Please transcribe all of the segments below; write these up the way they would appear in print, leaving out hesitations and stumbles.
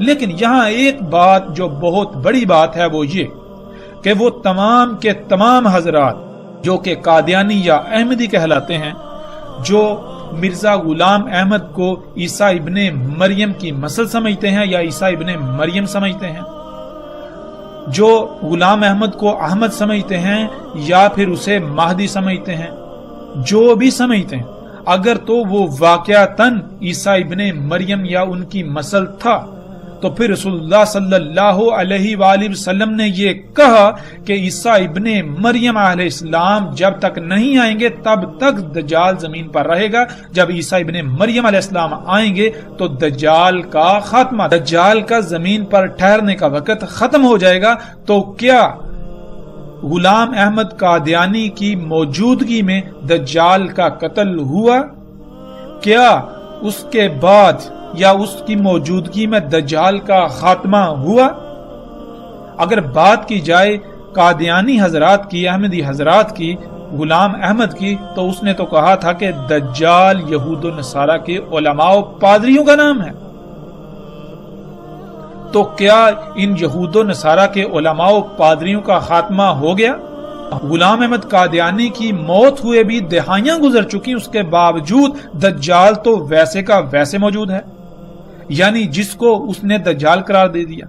لیکن یہاں ایک بات جو بہت بڑی بات ہے وہ یہ کہ وہ تمام کے تمام حضرات جو کہ قادیانی یا احمدی کہلاتے ہیں، جو مرزا غلام احمد کو عیسیٰ ابن مریم کی نسل سمجھتے ہیں یا عیسیٰ ابن مریم سمجھتے ہیں، جو غلام احمد کو احمد سمجھتے ہیں یا پھر اسے مہدی سمجھتے ہیں، جو بھی سمجھتے ہیں، اگر تو وہ واقعتاً عیسیٰ ابن مریم یا ان کی نسل تھا تو پھر رسول اللہ صلی اللہ علیہ وآلہ وسلم نے یہ کہا کہ عیسیٰ ابن مریم علیہ السلام جب تک نہیں آئیں گے تب تک دجال زمین پر رہے گا، جب عیسیٰ ابن مریم علیہ السلام آئیں گے تو دجال کا خاتمہ، دجال کا زمین پر ٹھہرنے کا وقت ختم ہو جائے گا۔ تو کیا غلام احمد قادیانی کی موجودگی میں دجال کا قتل ہوا؟ کیا اس کے بعد یا اس کی موجودگی میں دجال کا خاتمہ ہوا؟ اگر بات کی جائے قادیانی حضرات کی، احمدی حضرات کی، غلام احمد کی، تو اس نے تو کہا تھا کہ دجال یہود و نصارہ کے علماء و پادریوں کا نام ہے۔ تو کیا ان یہود و نصارہ کے علماء و پادریوں کا خاتمہ ہو گیا؟ غلام احمد قادیانی کی موت ہوئے بھی دہائیاں گزر چکی، اس کے باوجود دجال تو ویسے کا ویسے موجود ہے۔ یعنی جس کو اس نے دجال قرار دے دیا،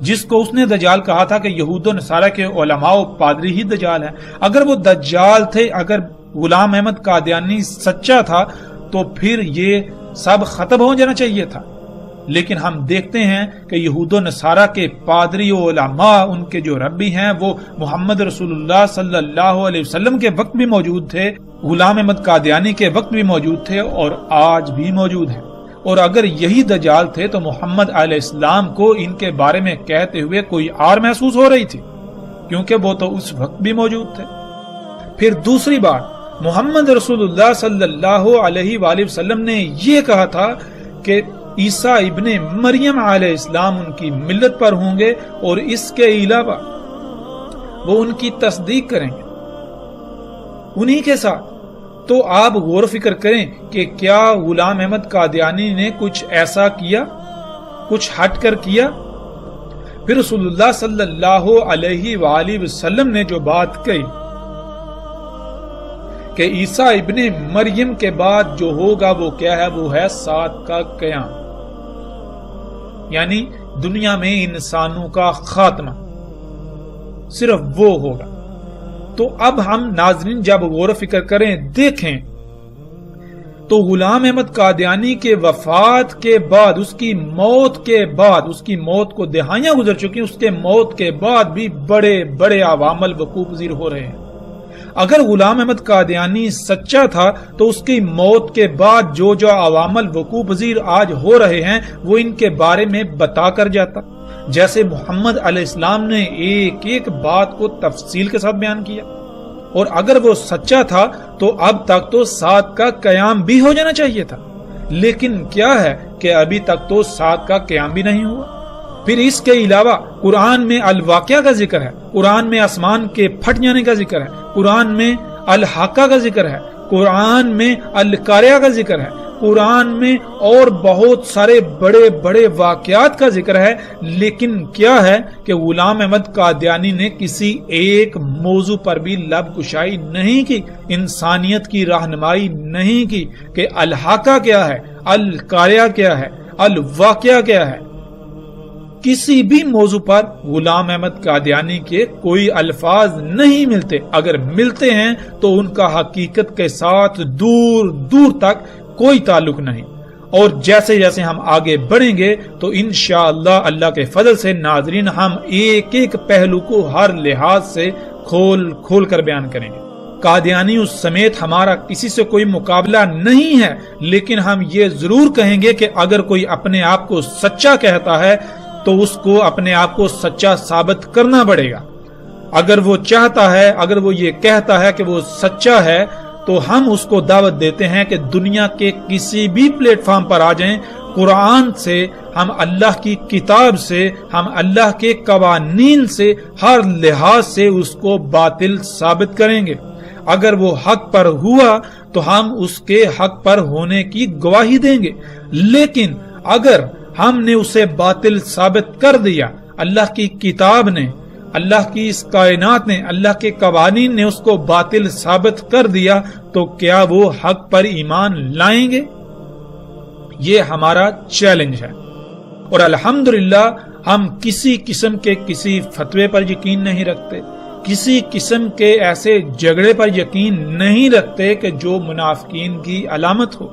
جس کو اس نے دجال کہا تھا کہ یہود و نصارہ کے علماء و پادری ہی دجال ہیں، اگر وہ دجال تھے، اگر غلام احمد قادیانی سچا تھا تو پھر یہ سب ختم ہو جانا چاہیے تھا۔ لیکن ہم دیکھتے ہیں کہ یہود و نصارہ کے پادری و علماء، ان کے جو ربی ہیں، وہ محمد رسول اللہ صلی اللہ علیہ وسلم کے وقت بھی موجود تھے، غلام احمد قادیانی کے وقت بھی موجود تھے اور آج بھی موجود ہیں۔ اور اگر یہی دجال تھے تو محمد علیہ السلام کو ان کے بارے میں کہتے ہوئے کوئی آر محسوس ہو رہی تھی، کیونکہ وہ تو اس وقت بھی موجود تھے۔ پھر دوسری بات، محمد رسول اللہ صلی اللہ علیہ وآلہ وسلم نے یہ کہا تھا کہ عیسیٰ ابن مریم علیہ السلام ان کی ملت پر ہوں گے اور اس کے علاوہ وہ ان کی تصدیق کریں گے انہی کے ساتھ۔ تو آپ غور و فکر کریں کہ کیا غلام احمد قادیانی نے کچھ ایسا کیا، کچھ ہٹ کر کیا؟ پھر رسول اللہ صلی اللہ علیہ وآلہ وسلم نے جو بات کہی کہ عیسیٰ ابن مریم کے بعد جو ہوگا وہ کیا ہے، وہ ہے سات کا قیام، یعنی دنیا میں انسانوں کا خاتمہ، صرف وہ ہوگا۔ تو اب ہم ناظرین جب غور و فکر کریں، دیکھیں تو غلام احمد قادیانی کے وفات کے بعد، اس کی موت کے بعد، اس کی موت کو دہائیاں گزر چکی، اس کے موت کے بعد بھی بڑے بڑے عوامل وقوع پذیر ہو رہے ہیں۔ اگر غلام احمد قادیانی سچا تھا تو اس کی موت کے بعد جو جو عوامل وقوع پذیر آج ہو رہے ہیں وہ ان کے بارے میں بتا کر جاتا، جیسے محمد علیہ السلام نے ایک ایک بات کو تفصیل کے ساتھ بیان کیا۔ اور اگر وہ سچا تھا تو اب تک تو سات کا قیام بھی ہو جانا چاہیے تھا، لیکن کیا ہے کہ ابھی تک تو سات کا قیام بھی نہیں ہوا۔ پھر اس کے علاوہ قرآن میں الواقعہ کا ذکر ہے، قرآن میں آسمان کے پھٹ جانے کا ذکر ہے، قرآن میں الحاقہ کا ذکر ہے، قرآن میں القاریہ کا ذکر ہے، قرآن میں اور بہت سارے بڑے بڑے واقعات کا ذکر ہے، لیکن کیا ہے کہ غلام احمد قادیانی نے کسی ایک موضوع پر بھی لب کشائی نہیں کی، انسانیت کی رہنمائی نہیں کی کہ الحاقہ کیا ہے، القاریہ کیا ہے، الواقعہ کیا ہے۔ کسی بھی موضوع پر غلام احمد قادیانی کے کوئی الفاظ نہیں ملتے، اگر ملتے ہیں تو ان کا حقیقت کے ساتھ دور دور تک کوئی تعلق نہیں۔ اور جیسے جیسے ہم آگے بڑھیں گے تو انشاءاللہ اللہ کے فضل سے ناظرین ہم ایک ایک پہلو کو ہر لحاظ سے کھول کھول کر بیان کریں گے۔ قادیانیوں سمیت ہمارا کسی سے کوئی مقابلہ نہیں ہے، لیکن ہم یہ ضرور کہیں گے کہ اگر کوئی اپنے آپ کو سچا کہتا ہے تو اس کو اپنے آپ کو سچا ثابت کرنا پڑے گا۔ اگر وہ چاہتا ہے، اگر وہ یہ کہتا ہے کہ وہ سچا ہے تو ہم اس کو دعوت دیتے ہیں کہ دنیا کے کسی بھی پلیٹ فارم پر آ جائیں، قرآن سے، ہم اللہ کی کتاب سے، ہم اللہ کے قوانین سے، ہر لحاظ سے اس کو باطل ثابت کریں گے۔ اگر وہ حق پر ہوا تو ہم اس کے حق پر ہونے کی گواہی دیں گے، لیکن اگر ہم نے اسے باطل ثابت کر دیا، اللہ کی کتاب نے، اللہ کی اس کائنات نے، اللہ کے قوانین نے اس کو باطل ثابت کر دیا، تو کیا وہ حق پر ایمان لائیں گے؟ یہ ہمارا چیلنج ہے۔ اور الحمدللہ ہم کسی قسم کے کسی فتوے پر یقین نہیں رکھتے، کسی قسم کے ایسے جھگڑے پر یقین نہیں رکھتے کہ جو منافقین کی علامت ہو۔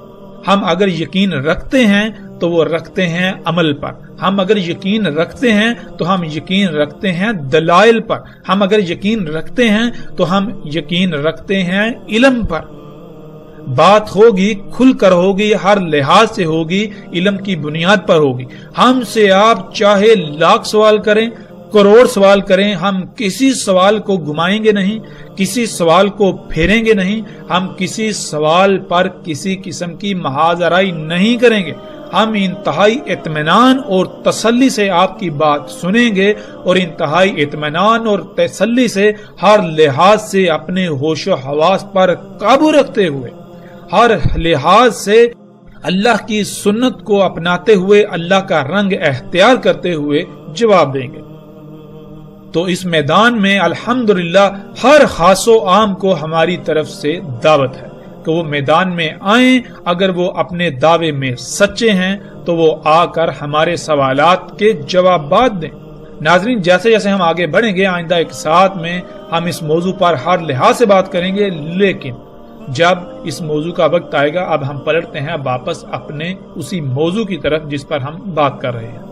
ہم اگر یقین رکھتے ہیں تو وہ رکھتے ہیں عمل پر، ہم اگر یقین رکھتے ہیں تو ہم یقین رکھتے ہیں دلائل پر، ہم اگر یقین رکھتے ہیں تو ہم یقین رکھتے ہیں علم پر۔ بات ہوگی کھل کر ہوگی، ہر لحاظ سے ہوگی، علم کی بنیاد پر ہوگی۔ ہم سے آپ چاہے لاکھ سوال کریں، کروڑ سوال کریں، ہم کسی سوال کو گھمائیں گے نہیں، کسی سوال کو پھیریں گے نہیں، ہم کسی سوال پر کسی قسم کی محاذ آرائی نہیں کریں گے۔ ہم انتہائی اطمینان اور تسلی سے آپ کی بات سنیں گے، اور انتہائی اطمینان اور تسلی سے ہر لحاظ سے اپنے ہوش و حواس پر قابو رکھتے ہوئے، ہر لحاظ سے اللہ کی سنت کو اپناتے ہوئے، اللہ کا رنگ اختیار کرتے ہوئے جواب دیں گے۔ تو اس میدان میں الحمدللہ ہر خاص و عام کو ہماری طرف سے دعوت ہے کہ وہ میدان میں آئیں۔ اگر وہ اپنے دعوے میں سچے ہیں تو وہ آ کر ہمارے سوالات کے جوابات دیں۔ ناظرین، جیسے جیسے ہم آگے بڑھیں گے آئندہ ایک ساتھ میں ہم اس موضوع پر ہر لحاظ سے بات کریں گے، لیکن جب اس موضوع کا وقت آئے گا اب ہم پلٹتے ہیں واپس اپنے اسی موضوع کی طرف جس پر ہم بات کر رہے ہیں۔